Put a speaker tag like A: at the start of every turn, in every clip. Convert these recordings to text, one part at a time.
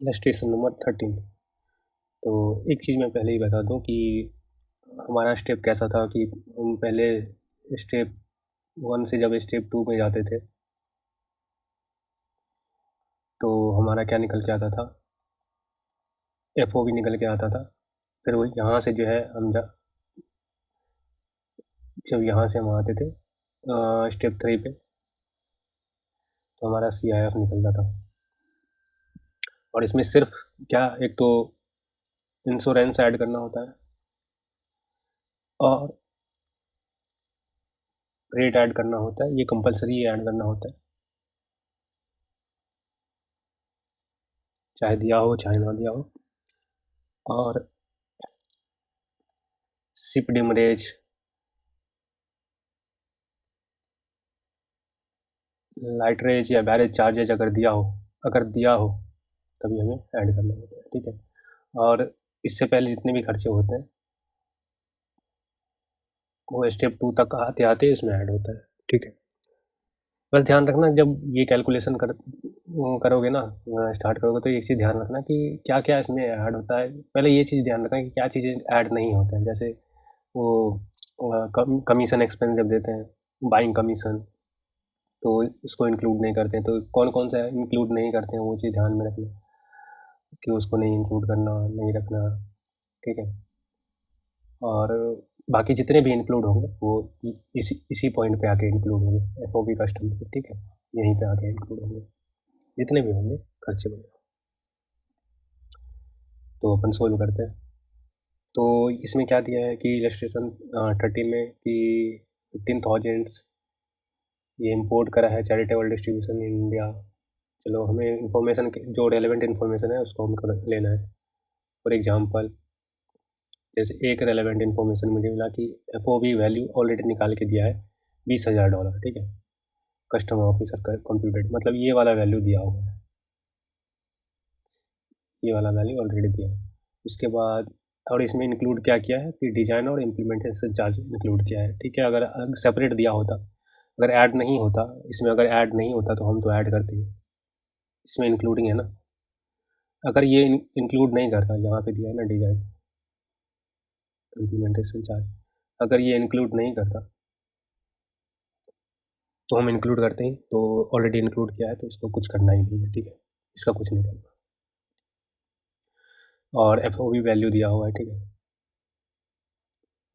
A: Illustration number 13। तो एक चीज़ मैं पहले ही बता दूं कि हमारा स्टेप कैसा था कि हम पहले स्टेप 1 से जब स्टेप 2 में जाते थे तो हमारा क्या निकल के आता था, एफ ओ भी निकल के आता था। फिर वो यहाँ से जो है जब यहाँ से हम आते थे स्टेप 3 पे, तो हमारा सी आई एफ निकलता था। और इसमें सिर्फ क्या, एक तो इंश्योरेंस ऐड करना होता है और रेट ऐड करना होता है, ये कंपलसरी ऐड करना होता है, चाहे दिया हो चाहे ना दिया हो। और शिप डिमरेज, लाइटरेज या बैरेज चार्जेज अगर दिया हो तभी हमें ऐड करना होता है, ठीक है। और इससे पहले जितने भी खर्चे होते हैं वो स्टेप 2 तक आते आते इसमें ऐड होता है, ठीक है। बस ध्यान रखना जब ये कैलकुलेशन करोगे ना, स्टार्ट करोगे, तो एक चीज़ ध्यान रखना कि क्या क्या इसमें ऐड होता है। पहले ये चीज़ ध्यान रखना कि क्या चीज़ें ऐड नहीं होता है। जैसे वो कमीशन एक्सपेंस जब देते हैं, बाइंग कमीशन, तो इसको इंक्लूड नहीं करते हैं। तो कौन कौन सा इंक्लूड नहीं करते हैं वो चीज़ ध्यान में रखना कि उसको नहीं इंक्लूड करना, नहीं रखना, ठीक है। और बाकी जितने भी इंक्लूड होंगे वो इसी पॉइंट पे आके इंक्लूड होंगे, एफ ओ बी कस्टम पे, ठीक है। यहीं पे आके इंक्लूड होंगे जितने भी होंगे खर्चे वगैरह। तो अपन सोल्व करते हैं। तो इसमें क्या दिया है कि इलस्ट्रेशन 13 में कि 15,000 ये इंपोर्ट करा है चैरिटेबल डिस्ट्रीब्यूशन इन इंडिया। चलो, हमें इंफॉर्मेशन जो रेलेवेंट इन्फॉर्मेशन है उसको हमको लेना है। फॉर एग्जांपल, जैसे एक रेलेवेंट इन्फॉर्मेशन मुझे मिला कि F O B value already निकाल के दिया है $20,000, ठीक है। कस्टमर ऑफिसर का कंप्यूटेड, मतलब ये वाला वैल्यू दिया हुआ है, ये वाला वैल्यू ऑलरेडी दिया है। उसके बाद और इसमें इंक्लूड क्या किया है कि डिजाइन और इम्प्लीमेंटेशन चार्ज इंक्लूड किया है, ठीक है। अगर सेपरेट दिया होता, अगर ऐड नहीं होता इसमें, अगर ऐड नहीं होता तो हम तो ऐड करते हैं, इसमें इंक्लूडिंग है ना। अगर ये इंक्लूड नहीं करता, यहाँ पे दिया है ना डिजाइन इम्प्लीमेंटेशन चार्ज, अगर ये इंक्लूड नहीं करता तो हम इंक्लूड करते हैं। तो ऑलरेडी इंक्लूड किया है तो इसको कुछ करना ही नहीं है, ठीक है, इसका कुछ नहीं करना। और एफ ओ बी वैल्यू दिया हुआ है, ठीक है,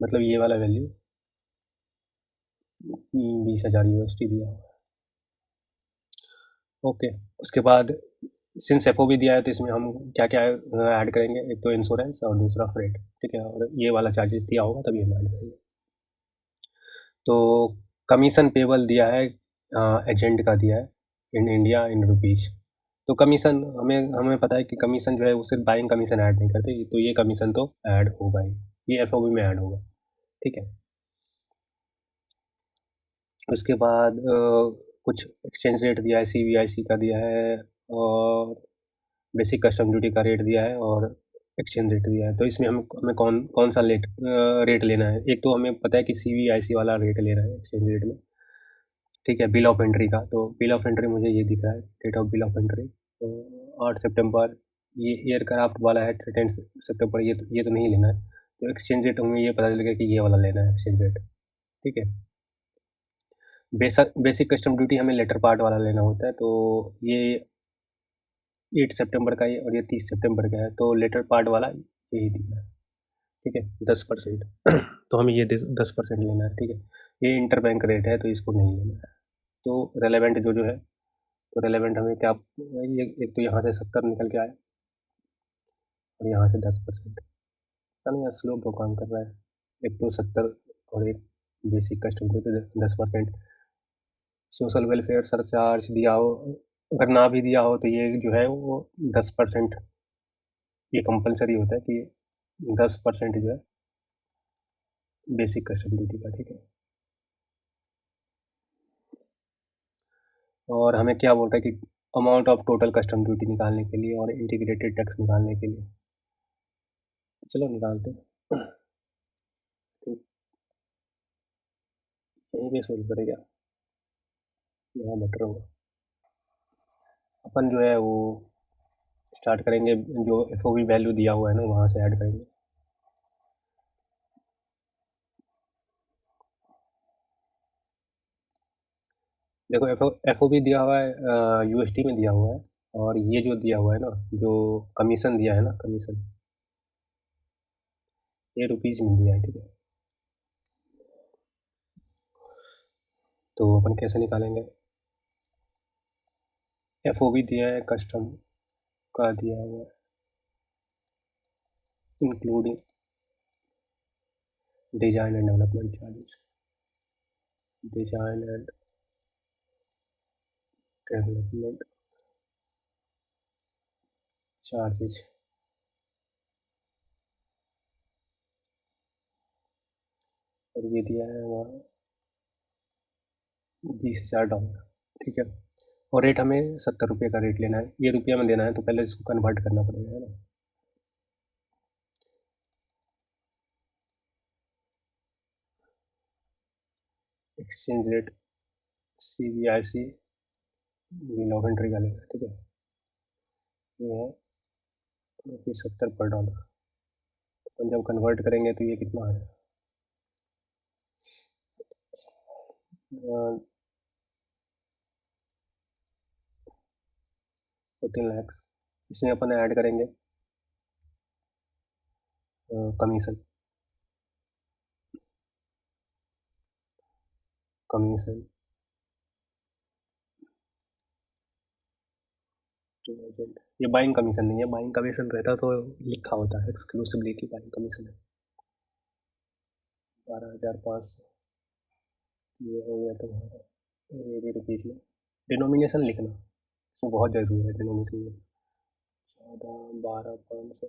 A: मतलब ये वाला वैल्यू 20,000 USD दिया हुआ है, ओके। उसके बाद सिंस एफ ओ बी दिया है तो इसमें हम क्या क्या ऐड करेंगे, एक तो इंश्योरेंस और दूसरा फ्रेट, ठीक है। और ये वाला चार्जेस दिया होगा तभी हम ऐड करेंगे। तो कमीशन पेबल दिया है, एजेंट का दिया है इन इंडिया इन रुपीज़। तो कमीशन हमें हमें पता है कि कमीशन जो है वो सिर्फ बाइंग कमीशन ऐड नहीं करते, तो ये कमीशन तो ऐड होगा ही, ये एफ ओ बी में ऐड होगा, ठीक है। उसके बाद कुछ एक्सचेंज रेट दिया है, सी वी आई सी का दिया है, और बेसिक कस्टम ड्यूटी का रेट दिया है, और एक्सचेंज रेट दिया है। तो इसमें हम हमें कौन कौन सा रेट लेना है। एक तो हमें पता है कि सी वी आई सी वाला रेट लेना है एक्सचेंज रेट में, ठीक है। बिल ऑफ एंट्री का, तो बिल ऑफ एंट्री मुझे ये दिख रहा है, date of bill of entry तो 8 सितंबर। ये एयरक्राफ्ट वाला है 10 सितंबर, ये तो नहीं लेना है। तो एक्सचेंज रेट हमें ये पता चलेगा कि ये वाला लेना है एक्सचेंज रेट, ठीक है। बेसिक कस्टम ड्यूटी हमें लेटर पार्ट वाला लेना होता है, तो ये 8 सितंबर का है और ये 30 सितंबर का है, तो लेटर पार्ट वाला यही दिख रहा है, ठीक है, 10%। तो हमें ये 10% लेना है, ठीक है। ये इंटर बैंक रेट है तो इसको नहीं लेना है। तो रेलेवेंट जो जो है, तो रेलेवेंट हमें क्या, ये एक तो यहाँ से 70 निकल के आया और यहाँ से 10%। पता नहीं स्लो क्यों काम कर रहा है, एक तो 70 और एक basic custom duty 10%। Social welfare surcharge दिया हो, अगर ना भी दिया हो तो ये जो है वो 10%, ये कंपलसरी होता है कि 10% जो है बेसिक कस्टम ड्यूटी का, ठीक है। और हमें क्या बोलता है कि amount of total custom duty निकालने के लिए और इंटीग्रेटेड टैक्स निकालने के लिए, चलो निकालते हैं। तो यहीं पे सोल्व करेगा, यहाँ बेटर होगा। अपन जो है वो स्टार्ट करेंगे, जो FOB वैल्यू दिया हुआ है ना वहाँ से ऐड करेंगे। देखो FOB दिया हुआ है USD में दिया हुआ है, और ये जो दिया हुआ है ना, जो कमीशन दिया है ना, कमीशन ये रुपीज़ में दिया है, ठीक है। तो अपन कैसे निकालेंगे? FOB दिया है, कस्टम का दिया हुआ है, including design and development charges, design and development charges, और ये दिया है वहाँ $20,000, ठीक है। और रेट हमें 70 रुपये का रेट लेना है, ये रुपया में देना है, तो पहले इसको कन्वर्ट करना पड़ेगा, है ना। Exchange rate CBIC log entry का लेना है, ठीक है। ये है $70 पर। अपन जब कन्वर्ट करेंगे तो ये कितना है, 14 lakhs। इसमें अपन ऐड करेंगे कमीशन, कमीशन टू एजेंट। ये बाइंग कमीशन नहीं है, बाइंग कमीशन रहता तो लिखा होता है एक्सक्लूसिवली की बाइंग कमीशन है। 12,500 ये हो गया तुम्हारा, ये भी रुपीज़ में। डिनोमिनेशन लिखना इसमें बहुत ज़रूरी है, डिनोमिनेशन में। 14,12,500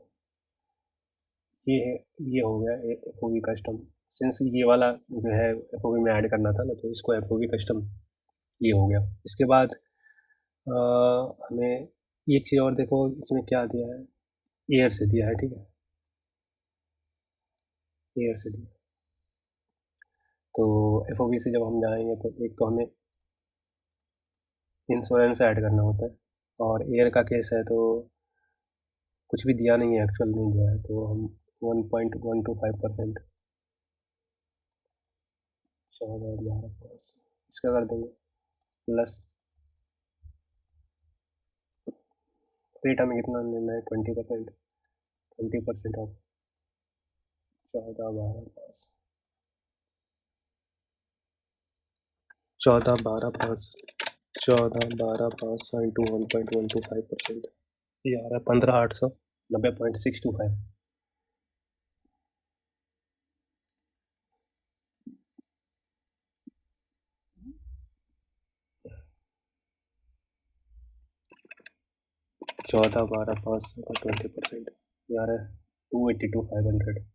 A: ये है, ये हो गया FOB कस्टम। सिंस ये वाला जो है FOB में ऐड करना था ना, तो इसको FOB कस्टम ये हो गया। इसके बाद हमें एक चीज़ और देखो, इसमें क्या दिया है, एयर से दिया है, ठीक है, एयर से दिया। तो FOB से जब हम जाएंगे तो एक तो हमें इंश्योरेंस ऐड करना होता है, और एयर का केस है तो कुछ भी दिया नहीं है, एक्चुअल नहीं दिया है, तो हम 1.125% 14,12,500 इसका कर देंगे, प्लस रेट हमें कितना लेना है, 20%, 20% ऑफ 14,12,500, 14,12,500, 14,12,500 इंटू 1.125%, ये आ रहा है 15,890.625। चौदह बारह 500 का 20%, ये आ रहा है 282,500।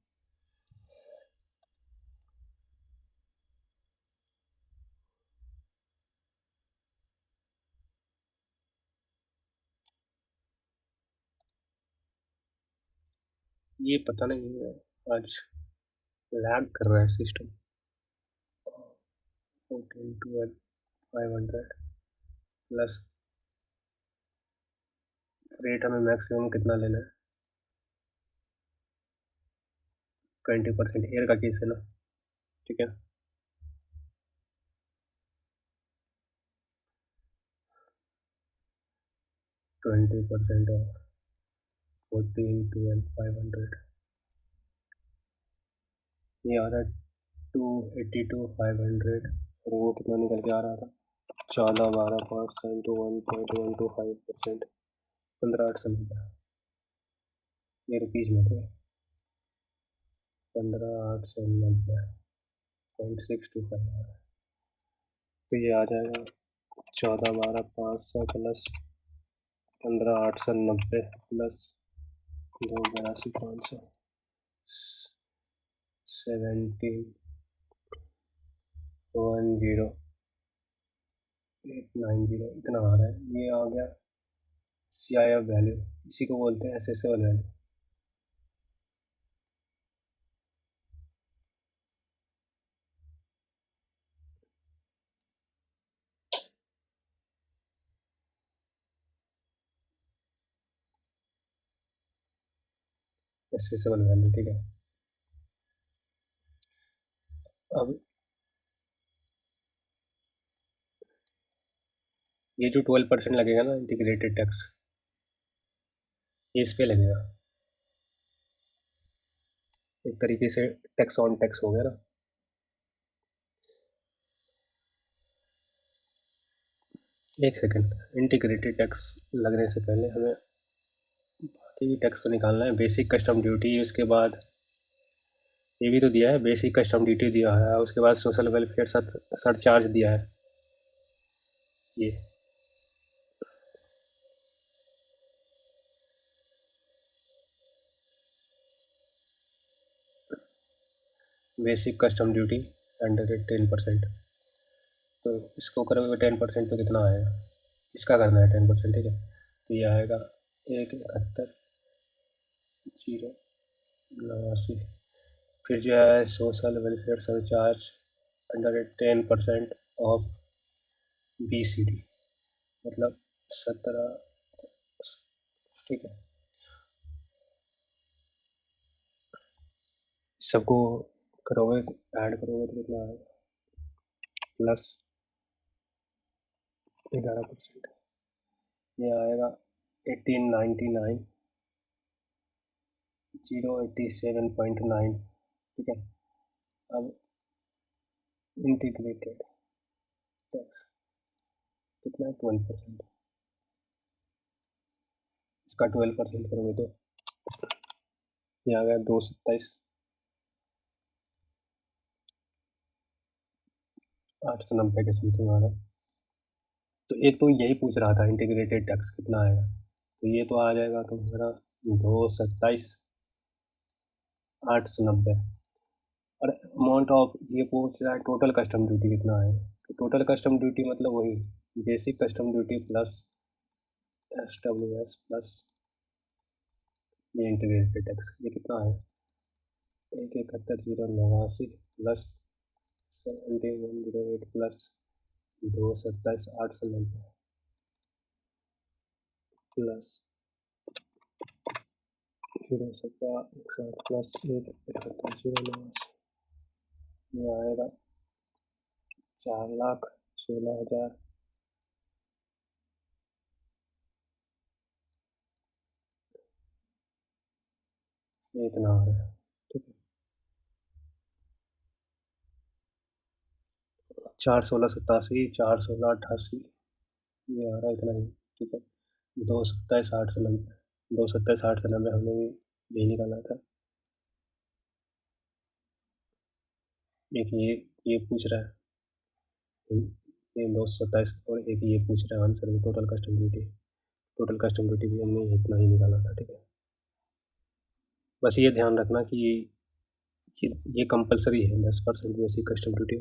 A: ये पता नहीं है, आज लैग कर रहा है सिस्टम। 14,12,500 प्लस रेट हमें मैक्सिमम कितना लेना है, 20%। एयर का केस है ना, ठीक है। 20% ऑफ 14,12,500, ये आ रहा है 282,500। और वो कितना निकल के आ रहा था, 14,12,500 इंटू 1.125%, 15,890। ये रुपीज़ में थे, 15,890.625 आ रहा है। तो ये आ जाएगा 14,12,500 प्लस 15,890 प्लस 2,82,500, 17,10,890 इतना आ रहा है। ये आ गया CIF वैल्यू, इसी को बोलते हैं SSL वैल्यू। एसेसेबल वैल्यू, ठीक है। अब ये जो 12% लगेगा ना इंटीग्रेटेड टैक्स, ये इस पे लगेगा, एक तरीके से टैक्स ऑन टैक्स हो गया ना। एक सेकंड, इंटीग्रेटेड टैक्स लगने से पहले हमें बाकी भी टैक्स तो निकालना है। बेसिक कस्टम ड्यूटी, उसके बाद ये भी तो दिया है, बेसिक कस्टम ड्यूटी दिया है, उसके बाद सोशल वेलफेयर सरचार्ज दिया है ये। बेसिक कस्टम ड्यूटी अंडर 10%, तो इसको करोगे 10% तो कितना आएगा, इसका करना है 10%, ठीक है। तो ये आएगा 171,089। फिर जो है social welfare surcharge under 10% of BCD, मतलब 17, ठीक है। सबको करोगे, ऐड करोगे तो कितना आएगा, प्लस 11%, ये आएगा 1899,087.9, ठीक है। अब इंटीग्रेटेड टैक्स कितना है, 12%, इसका 12% करोगे तो ये आ गया 227,890 के समथिंग आ रहा। तो एक तो यही पूछ रहा था इंटीग्रेटेड टैक्स कितना आएगा, तो ये तो आ जाएगा तुम्हारा 227,890। और अमाउंट ऑफ ये पूछ रहा है टोटल कस्टम ड्यूटी कितना आएगा, तो टोटल कस्टम ड्यूटी मतलब वही basic custom duty plus SWS plus ये इंटीग्रेटेड टैक्स, ये कितना आएगा, 171,089 प्लस 7108 प्लस 227,890 प्लस 0,17,61 प्लस 171,089, ये आएगा 4,16,000, ये इतना आ रहा है, ठीक है। 4,16,87, 4,16,88, ये आ रहा है इतना ही, ठीक है। 227,890, 227,890 हमने भी यही निकाला था। एक ये पूछ रहा है, ये 227 और एक ये पूछ रहा है आंसर में total custom duty. Total custom duty भी हमने इतना ही निकाला था, ठीक है। बस ये ध्यान रखना कि ये कंपलसरी है 10% बेसिक कस्टम ड्यूटी,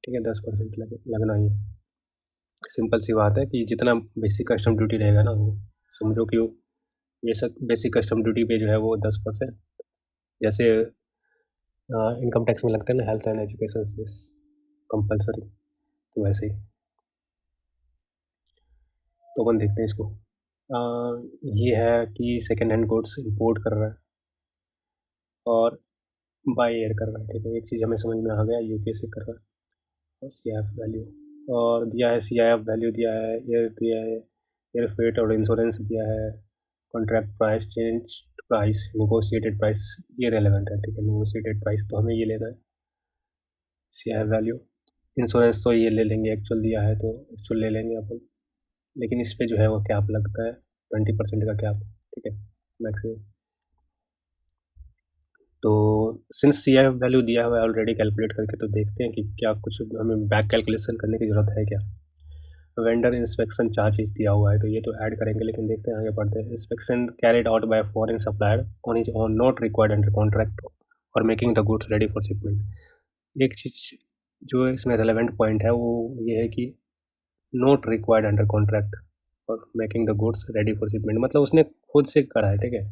A: ठीक है। 10% लगना ही है। सिंपल सी बात है कि जितना बेसिक कस्टम ड्यूटी रहेगा ना, वो समझो कि वो बेसिक कस्टम ड्यूटी पे जो है वो 10%, जैसे इनकम टैक्स में लगता है ना health and education cess compulsory, तो वैसे ही। तो अपन देखते हैं इसको। ये है कि सेकेंड हैंड गुड्स इंपोर्ट कर रहा है और बाय एयर कर रहा है, ठीक है। एक चीज़ हमें समझ में आ गया, यूके से कर रहा है, और CIF वैल्यू और दिया है, CIF वैल्यू दिया है, एयर दिया है, एयर फ्रेट और इंश्योरेंस दिया है, contract price, change price, negotiated price, ये रेलेवेंट है, ठीक है। नेगोशिएटेड प्राइस तो हमें ये लेना है, CIF वैल्यू। इंश्योरेंस तो ये ले लेंगे, एक्चुअल दिया है तो एक्चुअल ले लेंगे अपन, लेकिन इस पे जो है वो कैप लगता है 20% का कैप, ठीक है, मैक्सिमम। तो सिंस CIF वैल्यू दिया हुआ है ऑलरेडी कैलकुलेट करके, तो देखते हैं कि क्या कुछ हमें बैक कैलकुलेशन करने की ज़रूरत है क्या। वेंडर इंस्पेक्शन चार्जेस दिया हुआ है, तो ये तो ऐड करेंगे, लेकिन देखते हैं आगे बढ़ते हैं। Inspection carried out by foreign supplier on is on not required under contract और making the goods ready for shipment. एक चीज़ जो इसमें रेलेवेंट पॉइंट है वो ये है कि नॉट रिक्वायर्ड अंडर कॉन्ट्रैक्ट और making the goods ready for shipment, मतलब उसने खुद से करा है, ठीक है,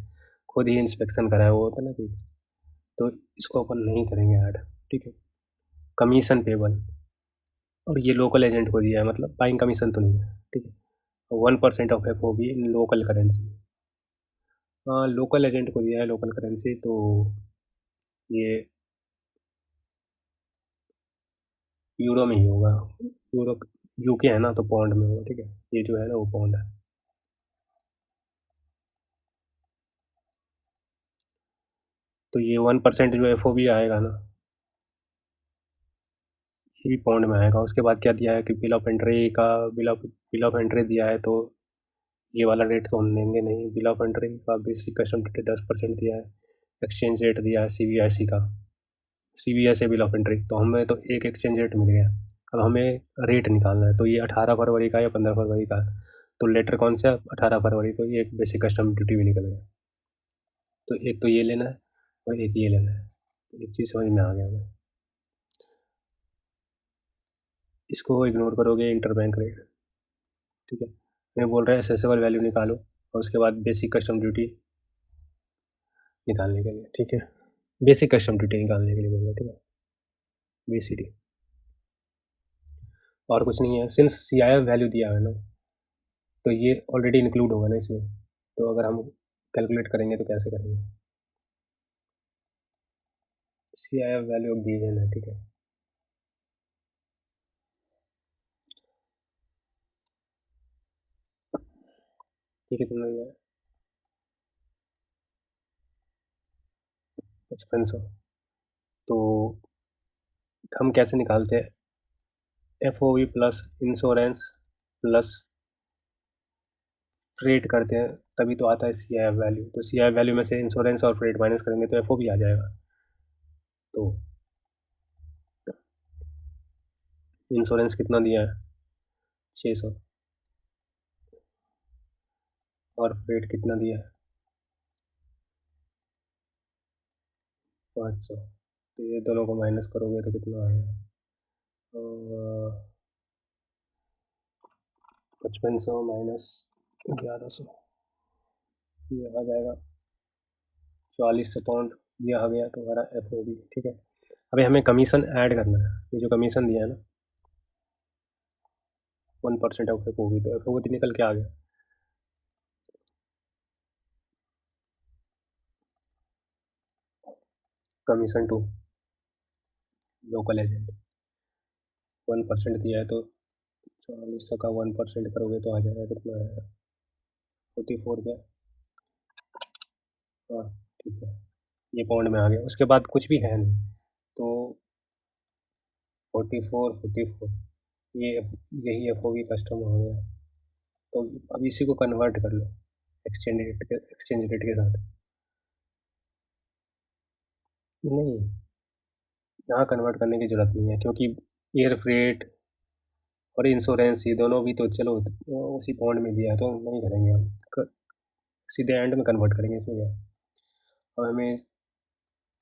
A: खुद ही इंस्पेक्शन करा है, वो होता है ना कि, तो इसको अपन नहीं करेंगे ऐड, ठीक है। कमीशन पेबल, और ये लोकल एजेंट को दिया है, मतलब बाइंग कमीशन तो नहीं है, ठीक है। 1% of FOB in local currency, local agent को दिया है लोकल करेंसी, तो ये यूरो में ही होगा। यूरो यूके है ना, तो पौंड में होगा, ठीक है। ये जो है ना वो पौंड है। तो ये 1% जो एफ ओ बी आएगा ना, ये भी पौंड में आएगा। उसके बाद क्या दिया है कि बिल ऑफ एंट्री दिया है, तो ये वाला रेट तो हम देंगे नहीं। बिल ऑफ एंट्री का बेसिक कस्टम ड्यूटी 10% दिया है। एक्सचेंज रेट दिया है सी बी आई सी का, C B I C bill of entry, तो हमें तो एक एक्सचेंज रेट मिल गया। अब हमें रेट निकालना है, तो ये 18 फरवरी का या 15 फरवरी का है। तो लेटर कौन सा है? 18 फरवरी, तो ये एक बेसिक कस्टम ड्यूटी भी निकल गया। तो एक तो ये लेना है और एक ये लेना है। तो एक चीज़ समझ में आ गया हमें। इसको इग्नोर करोगे इंटर बैंक रेट, ठीक है। मैं बोल रहा है एसेसेबल वैल्यू निकालो और उसके बाद बेसिक कस्टम ड्यूटी निकालने के लिए, ठीक है। बेसिक कस्टम ड्यूटी निकालने के लिए बोल रहा है, ठीक है। BCD और कुछ नहीं है। Since C I F value दिया है ना, तो ये ऑलरेडी इंक्लूड होगा ना इसमें। तो अगर हम कैलकुलेट करेंगे तो कैसे करेंगे? सी आई एफ वैल्यू गिवन है, ठीक है। ये कितना है? 5500। तो हम कैसे निकालते हैं? F O B plus insurance plus freight करते हैं, तभी तो आता है सी आई एफ वैल्यू। तो सी आई एफ वैल्यू में से इंश्योरेंस और फ्रेट माइनस करेंगे तो एफ ओ वी आ जाएगा। तो इंश्योरेंस कितना दिया है? 600। और फ्रेट कितना दिया है? 500। तो ये दोनों को माइनस करोगे तो कितना आएगा? 5500 माइनस 1100, ये आ जाएगा 4400 पाउंड। ये आ गया तुम्हारा एफ ओ बी, ठीक है। अभी हमें कमीशन ऐड करना है। ये जो कमीशन दिया है ना, 1% ऑफ एफ ओ बी, तो एफ ओ बी निकल के आ गया। कमीशन टू लोकल एजेंट 1% दिया है, तो 4400 का 1% करोगे तो आ जाएगा, कितना आएगा? 44 क्या? हाँ, ठीक है। ये पाउंड में आ गया। उसके बाद कुछ भी है नहीं, तो 44 ये यही एफ ओ बी कस्टम हो गया। तो अब इसी को कन्वर्ट कर लो एक्सचेंज रेट के साथ। नहीं, यहाँ कन्वर्ट करने की ज़रूरत नहीं है, क्योंकि एयर फ्रेट और इंश्योरेंस ये दोनों भी तो चलो उसी पॉइंट में दिया है, तो नहीं करेंगे हम। सीधे एंड में कन्वर्ट करेंगे इसमें क्या। अब हमें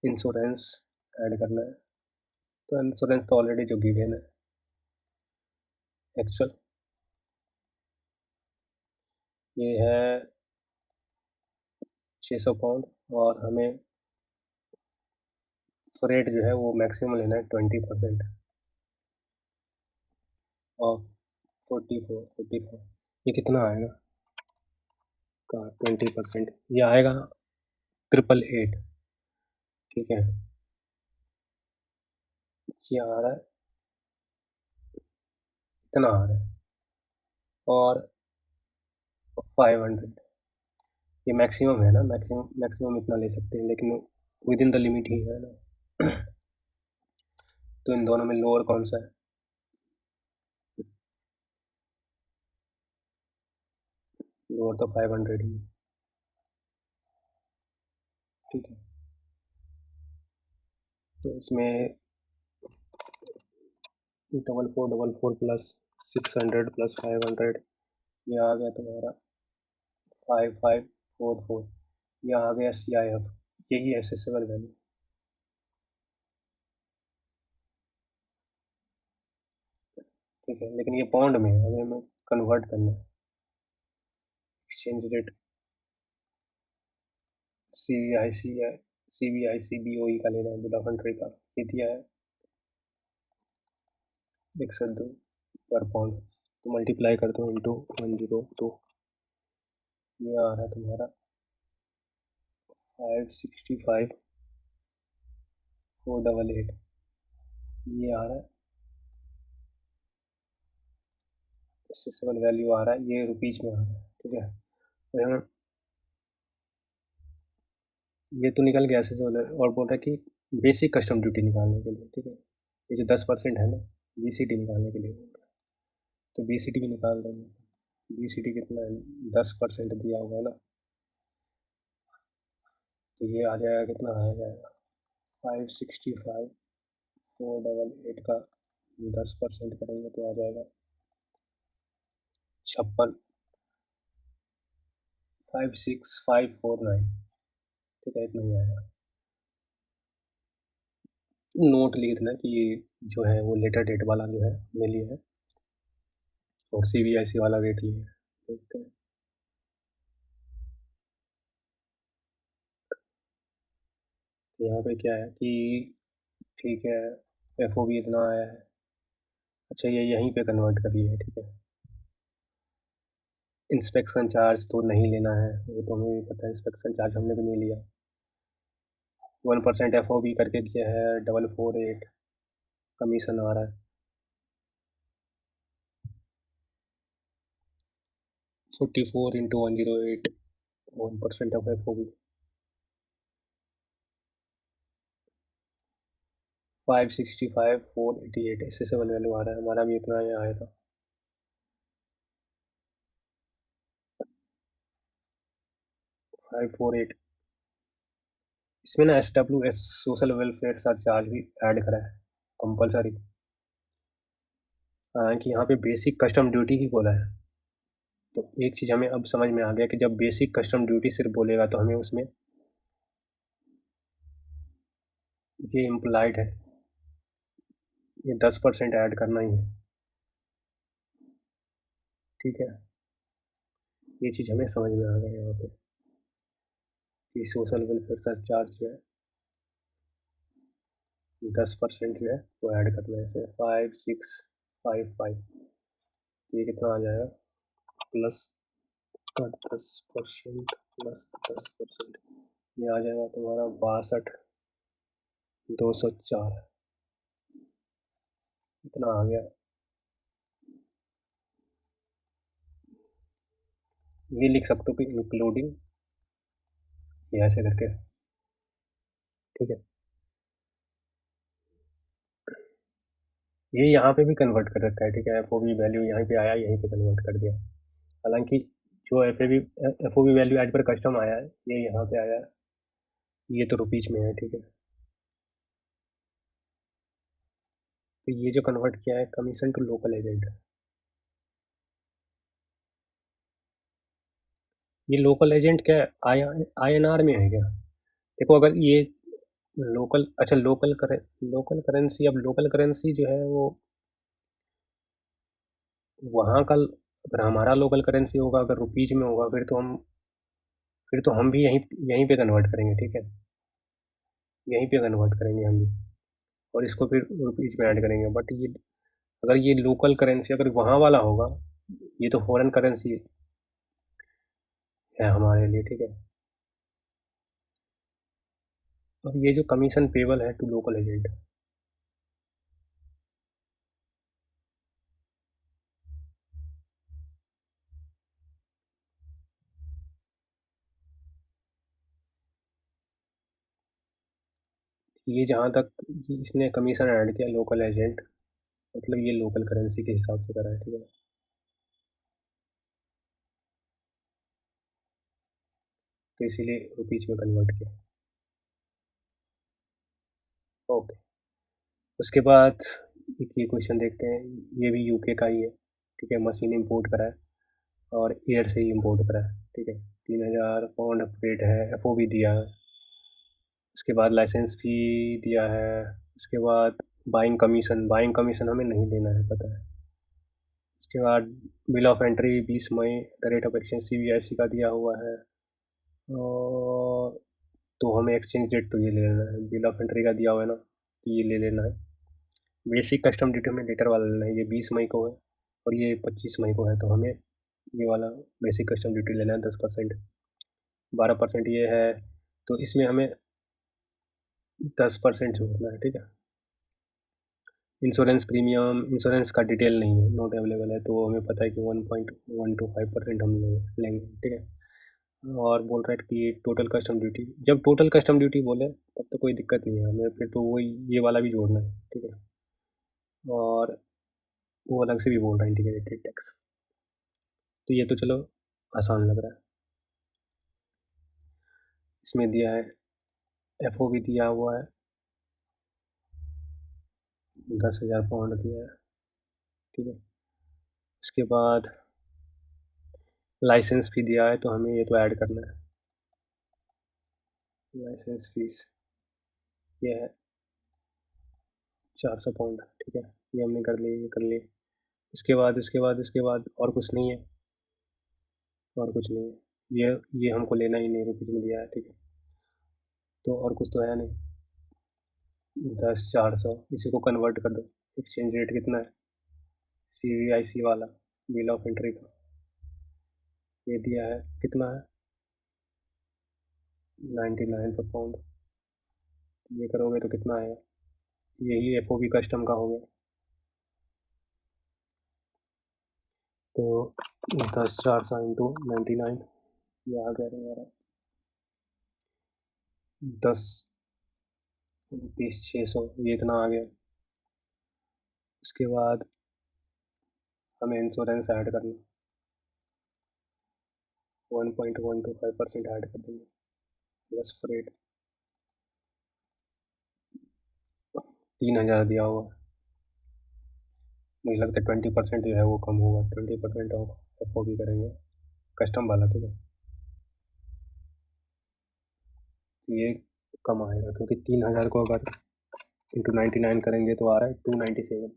A: इंश्योरेंस ऐड करना है, तो इंश्योरेंस तो ऑलरेडी जो गिवन है एक्चुअल, ये है 600 पाउंड। और हमें फ्रेट जो है वो मैक्सिमम लेना है 20% ऑफ 44। ये कितना आएगा का 20%? ये आएगा 888, ठीक है। ये आ रहा है, इतना आ रहा है। और 500, ये मैक्सिमम है ना, मैक्सिमम मैक्सिमम इतना ले सकते हैं, लेकिन विद इन द लिमिट ही है ना। तो इन दोनों में लोअर कौन सा है? लोअर तो 500 ही है, ठीक है। तो इसमें 4444 प्लस 600 प्लस 500, ये आ गया तुम्हारा 5544। ये आ गया सी आई एफ, यही एसेसेबल वैल्यू, ठीक है। लेकिन ये पाउंड में है, अभी हमें कन्वर्ट करना है। Exchange rate C B I C B O E का लेना है, बिल ऑफ एंट्री का। ये दिया है 102 पर पाउंड, तो मल्टीप्लाई कर दो इंटू 102। ये आ रहा है तुम्हारा 565 488 ये आ रहा है, एसेसेबल वैल्यू आ रहा है, ये रुपीज में आ रहा है, ठीक है। तो यहाँ ये तो निकल गया एसेसेबल, और बोल रहा है कि बेसिक कस्टम ड्यूटी निकालने के लिए, ठीक है। ये जो 10% है ना, BCT निकालने के लिए बोल रहा है, तो BCT भी निकाल देंगे। BCT कितना है, 10% दिया हुआ है ना, तो ये आ जाएगा, कितना आ जाएगा, 565 488 का 10% करेंगे तो आ जाएगा 56 56549, ठीक है, इतना ही आएगा। नोट लिख देना कि ये जो है वो लेटर डेट वाला जो है ले लिया है, और CBSE वाला रेट लिया है, देखते हैं। यहाँ पे क्या है कि ठीक है, FOB इतना आया है, अच्छा ये यहीं पे कन्वर्ट कर लिया है, ठीक है। इंस्पेक्शन चार्ज तो नहीं लेना है, वो तो हमें भी पता है, इंस्पेक्शन चार्ज हमने भी नहीं लिया। 1% FOB करके दिया है, 448 कमीशन आ रहा है, 44 इंटू 108, 1% ऑफ FOB 565 488 ऐसे 7 वैल्यू आ रहा है, हमारा भी इतना ही आया था। $548, इसमें ना SWS सोशल वेलफेयर चार्ज भी ऐड करा है कंपलसरी, कि यहाँ पे बेसिक कस्टम ड्यूटी ही बोला है। तो एक चीज़ हमें अब समझ में आ गया कि जब बेसिक कस्टम ड्यूटी सिर्फ बोलेगा तो हमें उसमें ये इम्प्लाइड है, ये 10% ऐड करना ही है, ठीक है। ये चीज़ हमें समझ में आ गया यहाँ पे कि सोशल वेलफेयर चार्ज जो है 10% जो है वो ऐड करना है, इसमें 5655, ये कितना आ जाएगा, प्लस का 10% प्लस 10%, ये आ जाएगा तुम्हारा 62,204, इतना आ गया। ये लिख सकते हो कि इंक्लूडिंग, ये ऐसे करके, ठीक है। ये यहाँ पे भी कन्वर्ट कर रखा है, ठीक है, FOB वैल्यू यहाँ पे आया, यहीं पे कन्वर्ट कर दिया। हालांकि जो FOB value as per custom आया है, ये यहाँ पे आया है, ये तो रुपीज में है, ठीक है। तो ये जो कन्वर्ट किया है कमीशन टू लोकल एजेंट, ये लोकल एजेंट क्या INR में है क्या? देखो अगर ये लोकल, अच्छा लोकल करेंसी, अब लोकल करेंसी जो है वो वहाँ का, अगर हमारा लोकल करेंसी होगा, अगर रुपीज में होगा, फिर तो हम भी यहीं यहीं पे कन्वर्ट करेंगे, ठीक है, यहीं पे कन्वर्ट करेंगे हम भी, और इसको फिर रुपीज में ऐड करेंगे। बट ये अगर ये लोकल करेंसी अगर वहाँ वाला होगा, ये तो फॉरेन करेंसी है हमारे लिए, ठीक है। अब ये जो कमीशन पेबल है टू लोकल एजेंट, ये जहाँ तक इसने कमीशन ऐड किया लोकल एजेंट, मतलब ये लोकल करेंसी के हिसाब से करा है, ठीक है। तो इसीलिए रुपीज में कन्वर्ट किया, ओके। उसके बाद एक ये क्वेश्चन देखते हैं, ये भी UK का ही है, ठीक है। मशीन इंपोर्ट करा है और एयर से ही इंपोर्ट करा है, ठीक है। 3,000 पाउंड रेट है, FOB दिया है, उसके बाद लाइसेंस फी दिया है, उसके बाद बाइंग कमीशन हमें नहीं देना है, पता है। उसके बाद बिल ऑफ एंट्री 20 मई the rate of exchange CBIC का दिया हुआ है, और तो हमें एक्सचेंज डेट तो ये ले लेना है, बिल ऑफ एंट्री का दिया हुआ है ना, तो ये ले लेना है। बेसिक कस्टम ड्यूटी में लेटर वाला लेना है, ये 20 मई को है और ये 25 मई को है, तो हमें ये वाला बेसिक कस्टम ड्यूटी लेना है 10%। 12% ये है तो इसमें हमें 10% जोड़ना है, ठीक है। इंश्योरेंस प्रीमियम, इंश्योरेंस का डिटेल नहीं है, नॉट अवेलेबल है, तो हमें पता है कि 1.125% हम लेंगे, ठीक है। और बोल रहा है कि टोटल कस्टम ड्यूटी, जब टोटल कस्टम ड्यूटी बोले तब तो कोई दिक्कत नहीं है हमें, फिर तो वही ये वाला भी जोड़ना है, ठीक है। और वो अलग से भी बोल रहा है इंटीग्रेटेड टैक्स, तो ये तो चलो आसान लग रहा है। इसमें दिया है एफ ओ भी दिया हुआ है, 10,000 पाउंड दिया है, ठीक है। इसके बाद लाइसेंस भी दिया है, तो हमें ये तो ऐड करना है। लाइसेंस फीस ये है 400 पाउंड, ठीक है। ये हमने कर ली, ये कर ली। इसके बाद और कुछ नहीं है, और कुछ नहीं है। ये हमको लेना ही नहीं, रुपीज में दिया है, ठीक है। तो और कुछ तो है नहीं। 10,400 इसी को कन्वर्ट कर दो। एक्सचेंज रेट कितना है, CVIC वाला बिल ऑफ एंट्री का ये दिया है, कितना है 99 पर पाउंड। ये करोगे तो कितना आएगा, यही FOB कस्टम का हो गया। तो 10,400 इंटू 99, ये आ गया हमारा 10,29,600, ये इतना आ गया। उसके बाद हमें इंश्योरेंस ऐड करना, 1.125% ऐड कर देंगे, प्लस फ्रेट 3,000 दिया हुआ। मुझे लगता है 20% जो है वो कम होगा, 20% ऑफ FOB करेंगे कस्टम वाला, ठीक है। तो ये कम आएगा, क्योंकि 3,000 को अगर इंटू 99 करेंगे तो आ रहा है 297।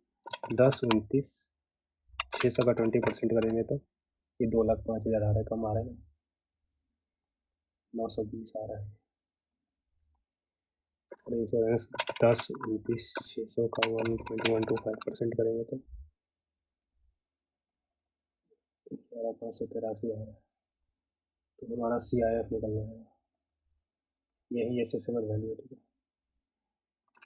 A: 10,29,600 का 20% करेंगे तो ये 2,05,000 आ रहा है, कम आ रहा है ना, 920 आ रहा है। और इंश्योरेंस 10,29,600 का 1.125% करेंगे तो 11,583 आ रहा है। तो हमारा CIF निकल जाएगा, यही एसेसेबल वैल्यू है, ठीक है।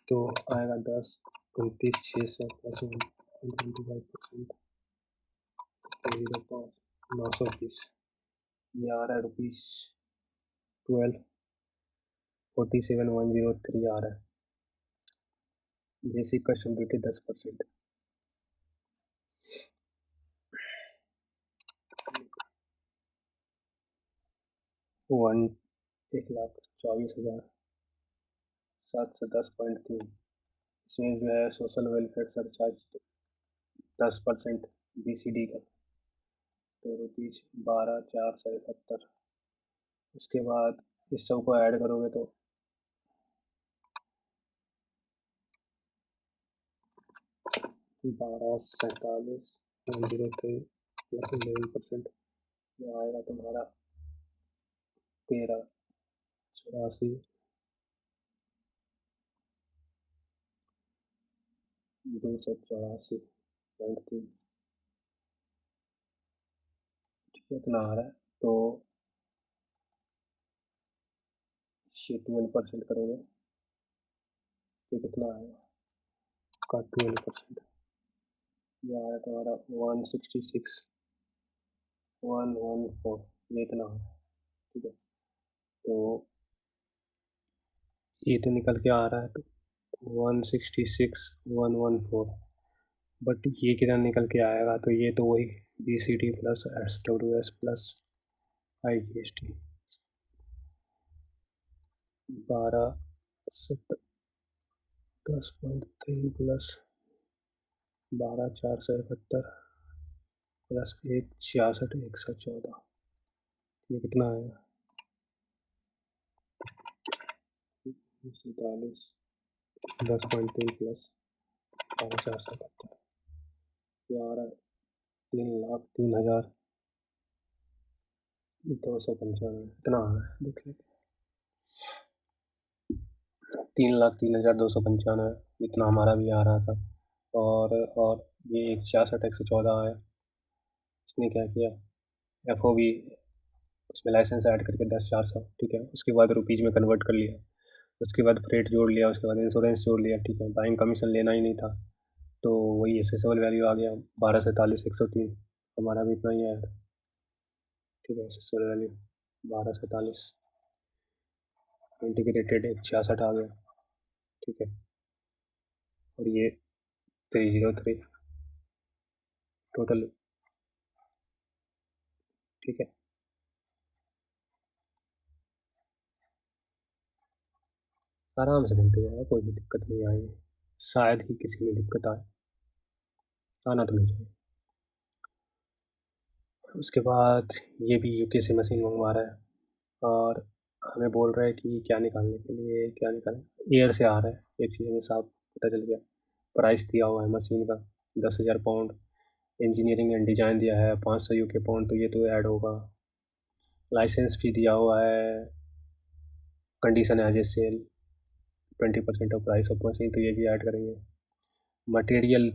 A: तो आएगा 10,29,600 प्लस 1.25%, 920, ये आ रहा है रुपीज़ 12,47,103 आ रहा है। Basic custom duty 10%, 1,24,710.3। इसमें जो है सोशल वेलफेयर सरचार्ज 10% BCD का, तो रुपीज़ 12,471। इसके बाद इस सब को ऐड करोगे तो 12,47,103 प्लस 11%, ये आएगा तुम्हारा 13,84 284.3, ठीक है, इतना आ रहा है। तो ये 12% करोगे तो कितना आएगा का 12%, ये आ रहा है तुम्हारा 166,114, ये इतना आ रहा है, ठीक है। तो ये तो निकल के आ रहा है तो 166,114, बट ये कितना निकल के आएगा, तो ये तो वही BCD plus SWS plus IGST 12,10.3 plus 12,471 plus 1,66,114, ये कितना आएगा 47, 10.3 प्लस 12,471, ये आ रहा है 3,03,295, इतना आ रहा है, देख लेते 3,03,295, इतना हमारा भी आ रहा था। और ये 1,66,114 है। इसने क्या किया, FOB उसमें लाइसेंस ऐड करके 10,400, ठीक है। उसके बाद रुपीज़ में कन्वर्ट कर लिया, उसके बाद फ्रेट जोड़ लिया, उसके बाद इंश्योरेंस जोड़ लिया, ठीक है। बाइंग कमीशन लेना ही नहीं था, तो वही एसेसेबल वैल्यू आ गया 1243,103, हमारा भी इतना ही है, ठीक है। एसेसेबल वैल्यू 1243, इंटीग्रेटेड 166 आ गया, ठीक है। और ये 303 टोटल, ठीक है। आराम से बनते जाएगा, कोई भी दिक्कत नहीं आएगी, शायद ही किसी में दिक्कत आए, आना तो नहीं चाहिए। उसके बाद ये भी यूके से मशीन मंगवा रहा है और हमें बोल रहा है कि क्या निकालने के लिए, क्या निकालें, एयर से आ रहा है। एक चीज़ हमें साफ पता चल गया, प्राइस दिया हुआ है मशीन का 10,000 पाउंड, इंजीनियरिंग एंड डिज़ाइन दिया है 500 यूके पाउंड, तो ये तो ऐड होगा। लाइसेंस भी दिया हुआ है, condition as a sale 20% off price of machine, तो ये भी ऐड करेंगे। मटेरियल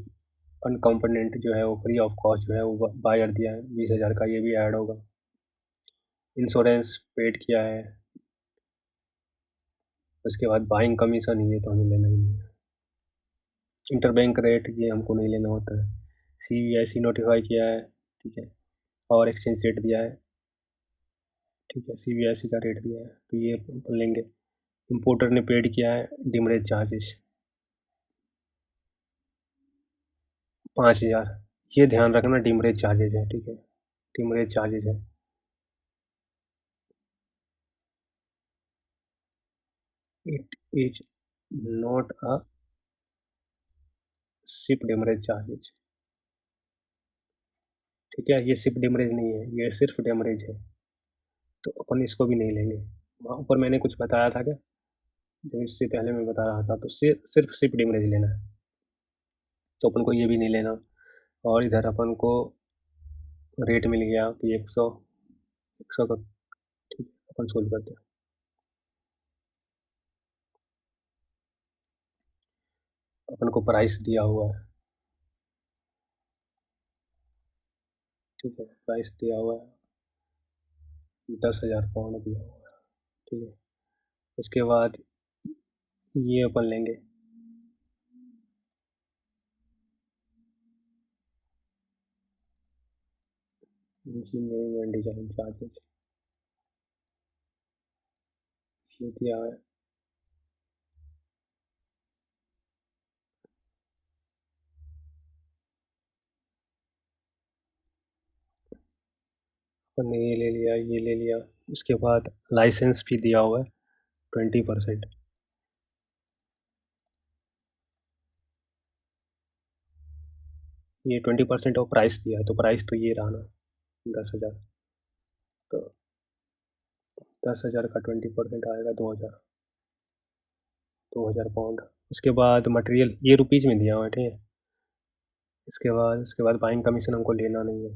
A: अन कंपोनेंट जो है वो फ्री ऑफ कॉस्ट जो है वो बायर दिया है 20,000 का, ये भी ऐड होगा। इंश्योरेंस पेड किया है। उसके बाद बाइंग कमीशन, ये तो हमें लेना ही नहीं है। इंटरबैंक रेट ये हमको नहीं लेना होता है। CBIC नोटिफाई किया है, ठीक है। और एक्सचेंज रेट दिया है, ठीक है। CBIC का रेट दिया है, तो ये अपन लेंगे। इम्पोर्टर ने पेड किया है डिमरेज चार्जेस 5,000, ये ध्यान रखना डिमरेज चार्जेज है, ठीक है। डिमरेज चार्जेज है, it is not a ship demurrage charges, ठीक है। ये शिप डिमरेज नहीं है, ये सिर्फ डिमरेज है, तो अपन इसको भी नहीं लेंगे। वहाँ ऊपर मैंने कुछ बताया था क्या, जो इससे पहले मैं बता रहा था, तो सिर्फ शिप डिमरेज लेना है, तो अपन को ये भी नहीं लेना। और इधर अपन को रेट मिल गया कि 100 का, ठीक है। अपन सोल्व करते हैं। अपन को प्राइस दिया हुआ है, ठीक है। प्राइस दिया हुआ है 10,000 पाउंड दिया हुआ है, ठीक है। उसके बाद ये अपन लेंगे इंजीनियरिंग एंड डिजाइन चार्जेस, ये दिया है। अपन ने ये ले लिया, ये ले लिया। उसके बाद लाइसेंस भी दिया हुआ है 20%, ये 20% ऑफ प्राइस दिया है, तो प्राइस तो ये रहा ना 10,000, तो 10,000 का 20% आएगा 2,000, 2,000 पाउंड। उसके बाद मटेरियल ये रुपीज़ में दिया हुआ है, ठीक है। इसके बाद बाइंग कमीशन हमको लेना नहीं है,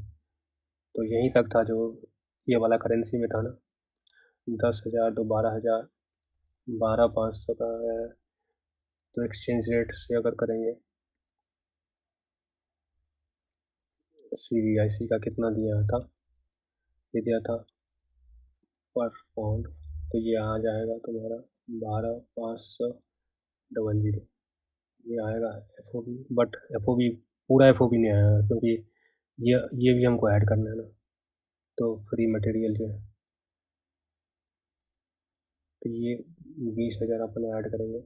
A: तो यहीं तक था जो ये वाला करेंसी में था ना। 10,000 तो 12,000, 12,500 का है, तो एक्सचेंज रेट से अगर करेंगे, CBIC का कितना दिया था, ये दिया था पर पाउंड, तो ये आ जाएगा तुम्हारा 12,500 ये आएगा FOB। बट FOB पूरा FOB नहीं आएगा, क्योंकि ये भी हमको ऐड करना है ना, तो फ्री मटेरियल जो है, तो ये 20,000 अपन ऐड करेंगे,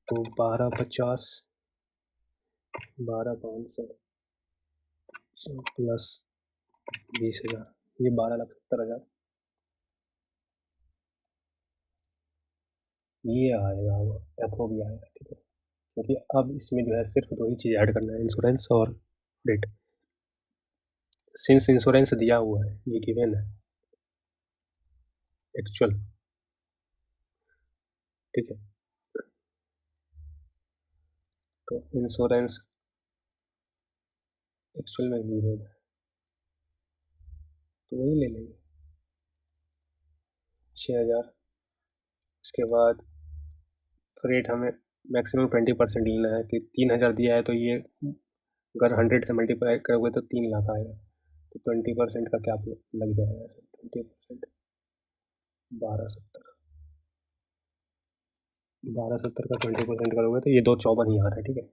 A: तो 12,50, 12,500 प्लस 20,000, ये 12,70,000 ये आएगा, FOB आएगा, ठीक है। क्योंकि अब इसमें जो है सिर्फ दो ही चीज़ ऐड करना है, इंश्योरेंस और रेट। सिंस इंश्योरेंस दिया हुआ है, ये गिवन है एक्चुअल, ठीक है। तो इंश्योरेंस एक्चुअल में गिवन है, तो वही ले लेंगे 6,000। इसके बाद फ्रेट हमें मैक्सिमम 20% लेना है, कि 3,000 दिया है, तो ये अगर 100 से मल्टीप्लाई करोगे तो 3 लाख आएगा, तो 20% का क्या लग जाएगा? 20%, 1270, 1270 का 20% करोगे तो ये 254 ही आ रहा है, ठीक है,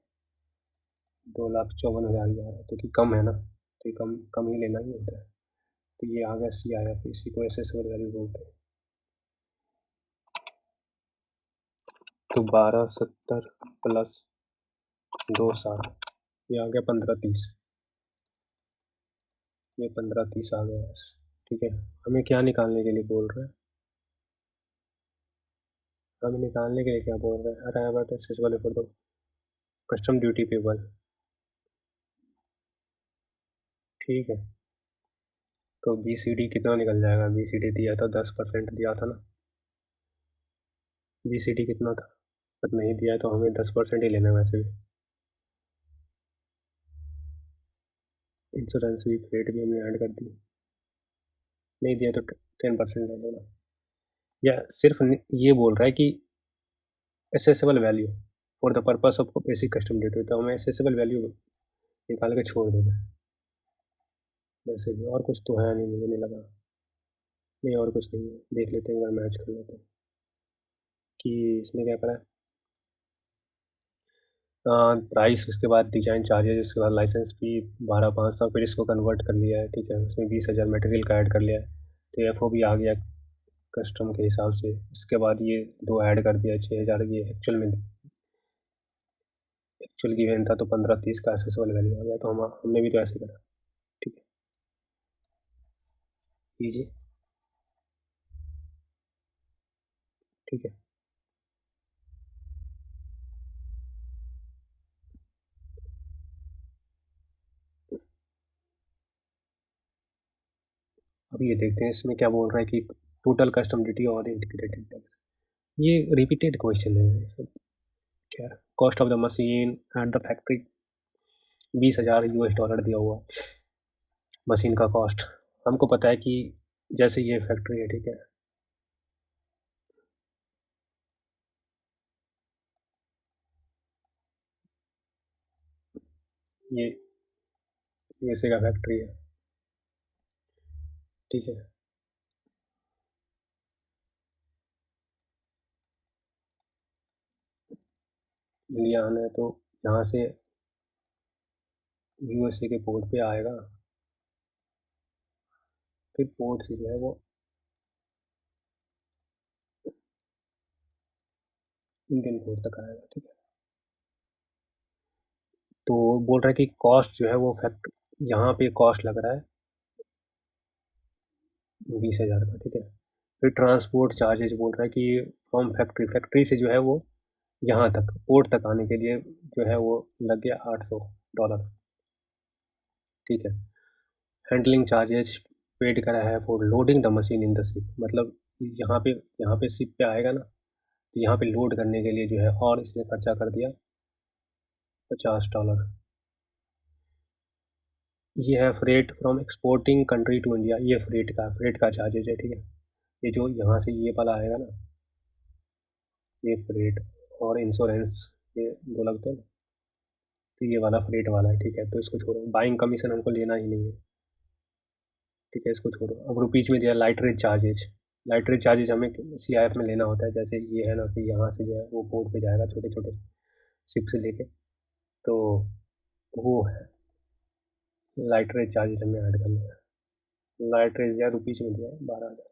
A: 2,54,000 ही आ रहा है, तो कि कम है ना, तो ये कम कम ही लेना ही होता है। तो ये आ गया CIF, इसी को एसेसेबल वैल्यू बोलते हैं। तो 1270 प्लस 260, ये आ गया 1530, ये 1530 आ गया है, ठीक है। हमें क्या निकालने के लिए बोल रहे हैं? हमें निकालने के लिए क्या बोल रहे हैं? अरे बट एसेसेबल रिपोर्ट दो, कस्टम ड्यूटी पेबल, ठीक है। तो BCD कितना निकल जाएगा? BCD दिया था 10% दिया था ना, BCD कितना था? बट नहीं दिया है तो हमें 10% ही लेना है वैसे भी। इंश्योरेंस भी, फ्रेट भी हमने ऐड कर दी, नहीं दिया तो 10% ले लेना। या सिर्फ ये बोल रहा है कि assessable value for the purpose of basic custom duty, तो हमें एसेसेबल वैल्यू निकाल के छोड़ देना है वैसे भी। और कुछ तो है नहीं, मुझे नहीं लगा, नहीं और कुछ नहीं है। देख लेते हैं, एक बार मैच कर लेते हैं कि इसने क्या करा है। प्राइस, उसके बाद डिजाइन चार्जेस, उसके बाद लाइसेंस फी 12,500, फिर इसको कन्वर्ट कर लिया है, ठीक है, उसमें 20,000 मटेरियल का ऐड कर लिया है, तो FOB आ गया कस्टम के हिसाब से। इसके बाद ये दो ऐड कर दिया 6,000, ये एक्चुअल गिवन था, तो 1530 का एसेसेबल वैल्यू आ गया। तो हमने भी तो ऐसे करा, ठीक है, कीजिए, ठीक है। अब ये देखते हैं इसमें क्या बोल रहा है कि टोटल कस्टम ड्यूटी और इंटीग्रेटेड टैक्स, ये रिपीटेड क्वेश्चन है ये सब। क्या, cost of the machine at the factory, 20,000 US dollar दिया हुआ मशीन का कॉस्ट। हमको पता है कि जैसे ये फैक्ट्री है, ठीक है, ये USA का फैक्ट्री है, ठीक है, इंडिया आना है तो यहाँ से USA के पोर्ट पे आएगा, फिर पोर्ट से जो है वो इंडियन पोर्ट तक आएगा, ठीक है। तो बोल रहा है कि कॉस्ट जो है वो यहाँ पे कॉस्ट लग रहा है 20,000 का, ठीक है। फिर ट्रांसपोर्ट चार्जेज बोल रहा है कि फ्रॉम फैक्ट्री से जो है वो यहाँ तक पोर्ट तक आने के लिए जो है वो लग गया $800, ठीक है। हैंडलिंग चार्जेज पेड करा है for loading the machine in the ship, मतलब यहाँ पे शिप पे आएगा ना, तो यहाँ पे लोड करने के लिए जो है और इसने खर्चा कर दिया $50। ये है freight from exporting country to India, ये फ्रेट का चार्जेज है, ठीक है। ये जो यहाँ से ये वाला आएगा ना, ये फ्रेट और इंश्योरेंस, ये दो लगते हैं ना, तो ये वाला फ्रेट वाला है, ठीक है। तो इसको छोड़ो, बाइंग कमीशन हमको लेना ही नहीं है, ठीक है, इसको छोड़ो। अब रुपीज़ में दिया लाइटरेज चार्जेज, लाइटरेज चार्जेज हमें CIF में लेना होता है। जैसे ये है ना कि यहाँ से जो है वो पोर्ट पे जाएगा छोटे छोटे शिप से लेके, तो वो है लाइटरेज चार्जेज हमें ऐड करना है। लाइटरेज या रुपीज़ में दिया है 12,000,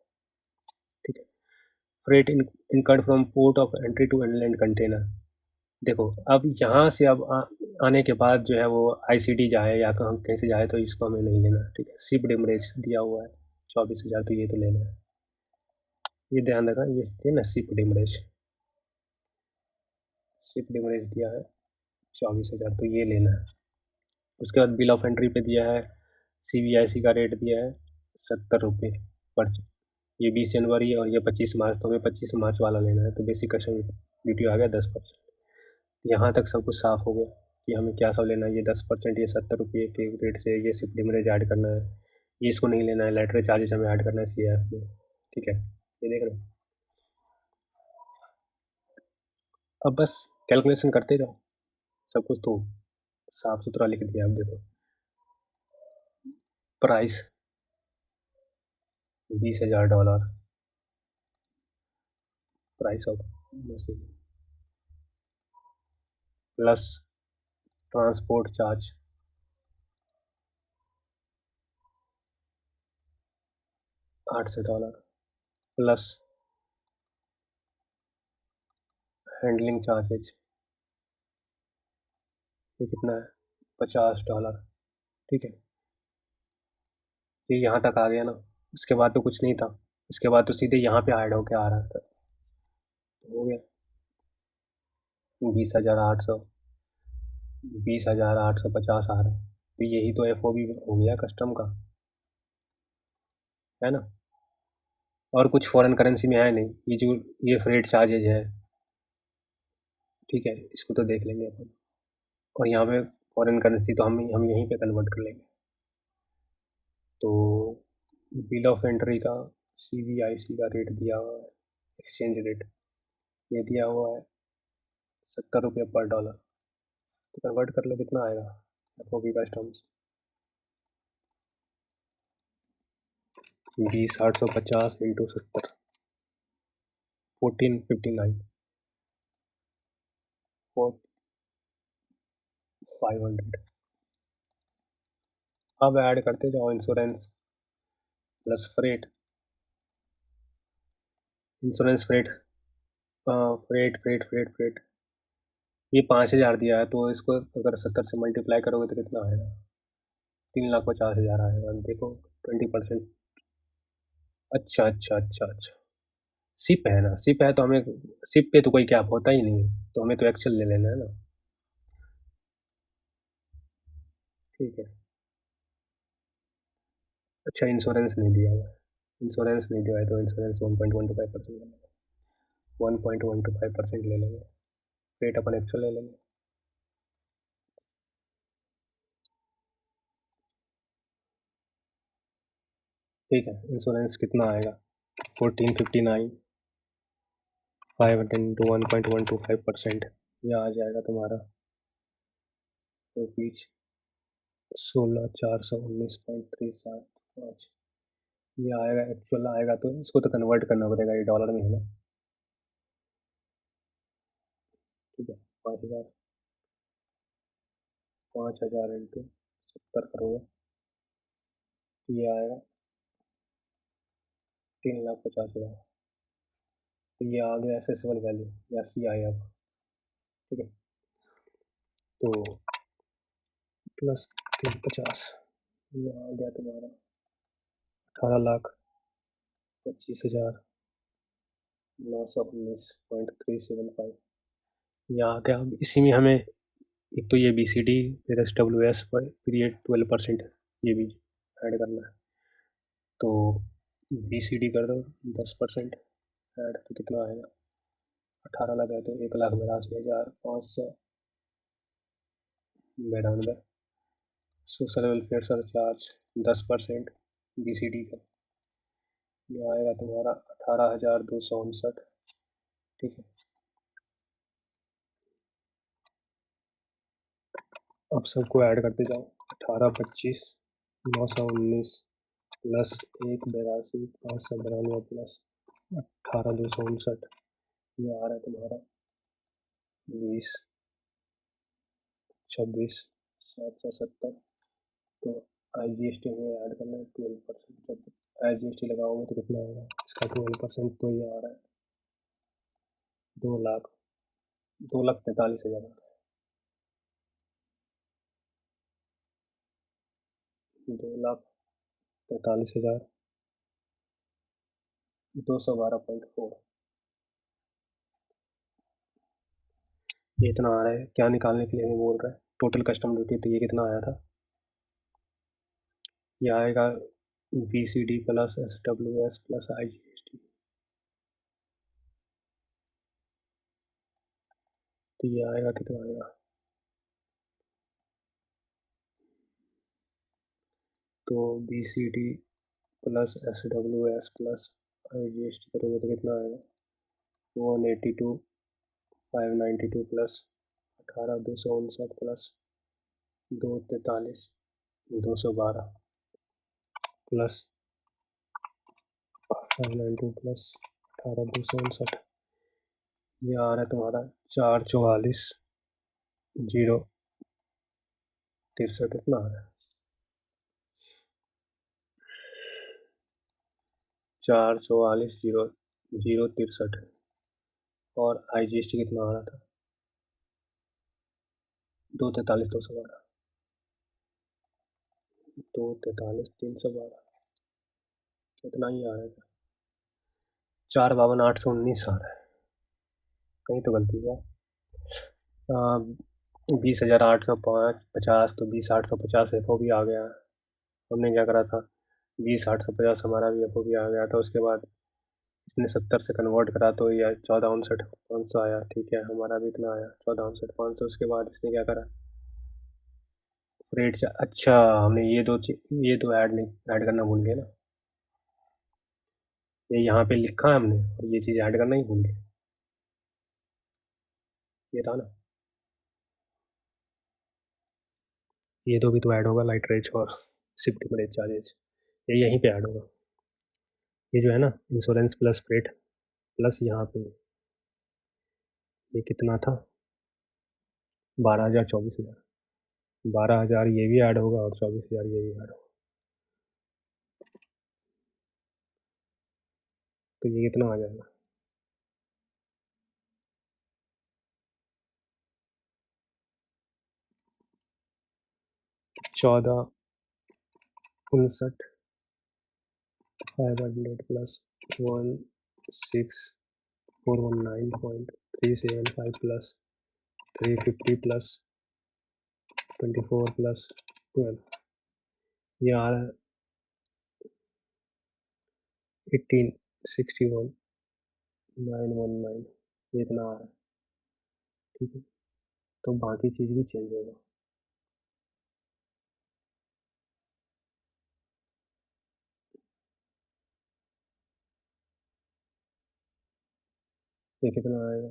A: ठीक है। Freight incurred from port of entry to inland container, देखो अब यहाँ से अब आने के बाद जो है वो ICD जाए या कहीं से जाए तो इसको हमें नहीं लेना, ठीक है। शिप डिमरेज दिया हुआ है 24,000, तो ये तो लेना है, ये ध्यान रखना, ये ना शिप डिमरेज दिया है 24,000, तो ये लेना है। उसके बाद बिल ऑफ एंट्री पे दिया है CBIC का रेट दिया है ₹70 पर, ये 20 जनवरी और ये 25 मार्च, तो हमें 25 मार्च वाला लेना है। तो बेसिक कस्टम ड्यूटी आ गया 10%। यहाँ तक सब कुछ साफ हो गया कि हमें क्या सब लेना है। ये 10%, ये ₹70 के रेट से ये सिर्फ डिमरेज ऐड करना है, ये इसको नहीं लेना है, लेटरेज चार्जेस हमें ऐड करना है CIF में, ठीक है, ये देख रहे हो। अब बस कैलकुलेशन करते जाओ, सब कुछ तो साफ सुथरा लिख दिया। अब देखो price $20,000, price of machine plus transport charge $800 plus handling charges, ये कितना है $50। ठीक है, ये यहाँ तक आ गया ना। इसके बाद तो कुछ नहीं था, इसके बाद तो सीधे यहाँ पे ऐड होके आ रहा था, तो हो गया 20,800, 20,850 आ रहा है। तो यही तो FOB हो गया कस्टम का, है ना। और कुछ फॉरेन करेंसी में है नहीं, ये जो ये फ्रेट चार्जेज है, ठीक है, इसको तो देख लेंगे अपन। और यहाँ पे फॉरेन करेंसी तो हम यहीं पे कन्वर्ट कर लेंगे। तो बिल ऑफ एंट्री का CBIC का रेट दिया हुआ है, एक्सचेंज रेट ये दिया हुआ है ₹70 पर डॉलर। तो कन्वर्ट कर लो, कितना आएगा FOB कस्टम्स, 20,850 इंटू 70, 1459, 500। अब ऐड करते जाओ insurance plus freight, insurance freight, freight freight freight freight ये 5,000 दिया है, तो इसको अगर 70 से मल्टीप्लाई करोगे तो कितना आएगा, 3,50,000 आएगा। देखो 20%। अच्छा अच्छा अच्छा अच्छा, सिप है ना, सिप है तो हमें, सिप पे तो कोई कैप होता ही नहीं है, तो हमें तो एक्चुअल ले लेना है ना। ठीक है, अच्छा इंश्योरेंस नहीं दिया हुआ है, इंश्योरेंस नहीं दिया है तो इंश्योरेंस 1.125% ले लेंगे, 1.125% ले लेंगे, रेट अपन एक्चुअल ले लेंगे। ठीक है, इंश्योरेंस कितना आएगा 1459, 500 इंटू 1.125%, यह आ जाएगा तुम्हारा रुपीज 16,419.375। ये आएगा एक्चुअल आएगा, तो इसको तो कन्वर्ट करना पड़ेगा, ये डॉलर में है ना। ठीक है, 5,000, 5,000 इंटू 70 करोगे तो ये आएगा 3,50,000। तो ये आ गया एसेसेबल वैल्यू या CI अब। ठीक है, तो प्लस 350, ये आ गया तुम्हारा 18,25,919.375। ये आ गया। अब इसी में हमें एक तो ये BCD फिर SWS पर फिर ये 12% ये भी ऐड करना है। तो BCD कर दो 10% ऐड, तो कितना आएगा 18 लगा तो 1,82,592। सोशल वेलफेयर सरचार्ज 10% BCD का, ये आएगा तुम्हारा 18,259। ठीक है, अब सबको ऐड करते जाओ, 18,25,919 प्लस 1,82,592 प्लस 18,259, ये आ रहा है तुम्हारा 20,26,770। तो IGST में ऐड करना है 12%, जब IGST लगाओगे तो कितना आएगा इसका 12%, तो ये आ रहा है 2,43,000, 2,43,000 212.4, ये इतना आ रहा है। क्या निकालने के लिए हमें बोल रहा है, टोटल कस्टम ड्यूटी, तो ये कितना आया था, ये आएगा BCD plus SWS plus IGST, तो ये आएगा कितना आएगा, तो BCD plus SWS plus IGST करोगे तो कितना आएगा 182,592 प्लस 18,259 प्लस 243,212, प्लस 592 प्लस 18,267, ये आ रहा है तुम्हारा 444,063, कितना आ रहा है 444,063, और IGST कितना आ रहा था 243,212, 243,312, कितना ही आ रहा है 452,819 आ रहा है, कहीं तो गलती हुआ। 20,850 तो 20,850 FO भी आ गया। हमने क्या करा था 20,850 हमारा भी FO भी आ गया था। उसके बाद इसने 70 से कन्वर्ट करा तो ये 14,59,500 आया। ठीक है, हमारा भी इतना आया 14,59,500। उसके बाद इसने क्या करा रेट। अच्छा, हमने ये दो ऐड करना भूल गए ना। ये यहाँ पे लिखा है हमने, और ये चीज़ ऐड करना ही भूल गए। ये रहा ना, ये दो भी तो ऐड होगा, लाइट रेट और शिफ्ट मैनेज चार्जेस, ये यहीं पे ऐड होगा। ये जो है ना इंश्योरेंस प्लस फ्रेट प्लस यहाँ पे ये कितना था 12,000 24,000, 12,000 ये भी ऐड होगा और 24,000 ये भी ऐड होगा। तो ये कितना आ जाएगा 14,59 प्लस 16,419.375 प्लस 350 प्लस 24 प्लस 12, ये आ रहा है 18,61,919, ये इतना आ रहा है। ठीक है, तो बाकी चीज़ भी चेंज होगा। ये कितना आएगा,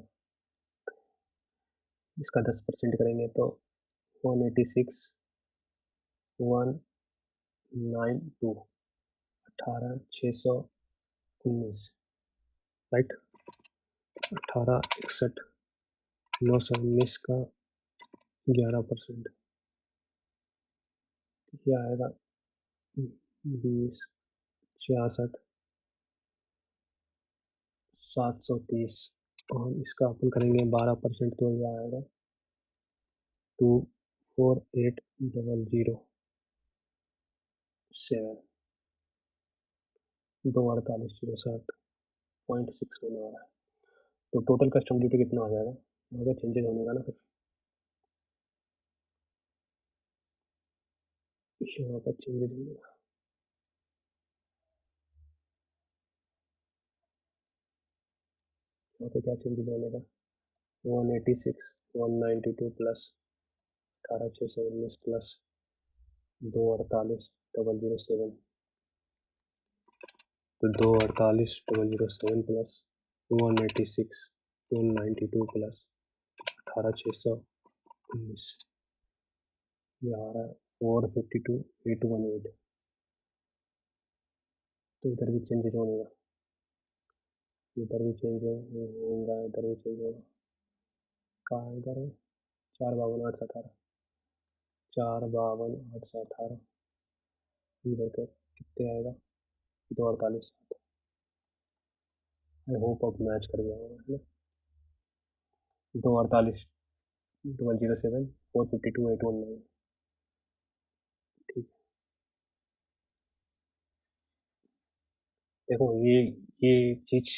A: इसका 10% करेंगे तो 186,192, 18,619, राइट। 18,61,919 का 11%, ये आएगा 20,66,730, और इसका अपन करेंगे 12%, तो ये आएगा 248,007, 248,007.61 आ रहा है। तो टोटल कस्टम ड्यूटी कितना आ जाएगा, अगर चेंजेस होने का ना फिर यहाँ पर चेंजेस होगा। यहाँ पे क्या चेंजेस होने का 186,192 प्लस 18,619 प्लस 248,007, तो 248,007 प्लस 186,192 प्लस 18,619, ये आ रहा है 452,818। तो इधर भी चेंजेस होने का, इधर भी चेंज होगा, इधर भी चेंज होगा। कहाँ इधर है 452,818, 452,818, इधर का कितने आएगा 248,7। आई होप अब मैच कर गया होगा, है ना। 248,007, 452,819, ठीक। देखो ये चीज़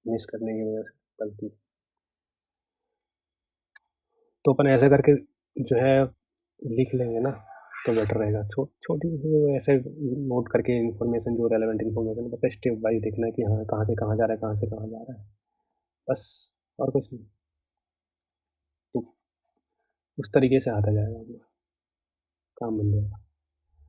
A: मिस करने की वजह से गलती, तो अपन ऐसे करके जो है लिख लेंगे ना तो बेटर रहेगा। छोटी ऐसे नोट करके इन्फॉर्मेशन, जो रेलेवेंट इन्फॉर्मेशन, बस स्टेप वाइज देखना है कि हाँ कहाँ से कहाँ जा रहा है, कहाँ से कहाँ जा रहा है, बस, और कुछ नहीं। तो उस तरीके से आता जाएगा, अपना काम बन जाएगा।